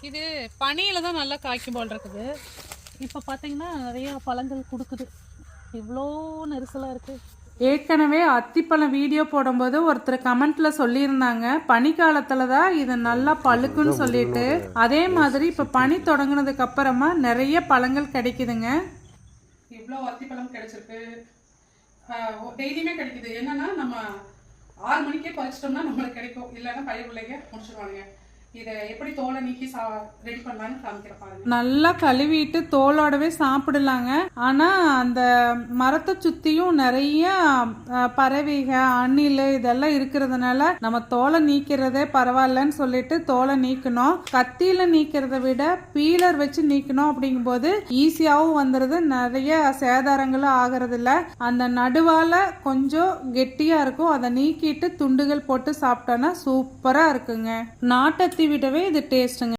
இது பனியில தான் நல்லா காய்க்கும் போல் இருக்குது. இப்போ பார்த்தீங்கன்னா நிறைய பழங்கள் கொடுக்குது. இவ்வளோ நெரிசலாக இருக்குது. ஏற்கனவே அத்திப்பழம் வீடியோ போடும்போது ஒருத்தர் கமெண்ட்ல சொல்லியிருந்தாங்க பனிக்காலத்துல தான் இது நல்லா பழுக்குன்னு சொல்லிட்டு. அதே மாதிரி இப்ப பனி தொடங்குனதுக்கு அப்புறமா நிறைய பழங்கள் கிடைக்குதுங்க. இவ்வளோ அத்திப்பழம் கிடைச்சிருக்கு. டெய்லியுமே கிடைக்குது. என்னன்னா நம்ம 6 மணிக்கே பறிச்சிட்டோம்னா நம்மளுக்கு கிடைக்கும். இல்லைன்னா பழைய பிள்ளைங்க முடிச்சிருவாங்க. இதை எப்படி தோலை நீக்கி ரெடி பண்ணலான்னு காமிக்கிற பாருங்க. நல்லா கழுவிட்டு தோலோடவே சாப்பிடலாங்க. ஆனா அந்த மரத்தை சுத்தியும் நிறைய பறவைக அணில் இதெல்லாம் இருக்கிறதுனால நம்ம தோலை நீக்கிறதே பரவாயில்லன்னு சொல்லிட்டு தோலை நீக்கணும். கத்தியில நீக்கிறத விட பீலர் வச்சு நீக்கணும். அப்படிங்கும் போது ஈஸியாகவும் வந்துடுது, நிறைய சேதாரங்களும் ஆகிறது இல்லை. அந்த நடுவால கொஞ்சம் கெட்டியா இருக்கும். அதை நீக்கிட்டு துண்டுகள் போட்டு சாப்பிட்டோன்னா சூப்பரா இருக்குங்க. நாட்டத்தி விடவே இது டேஸ்ட்டுங்க.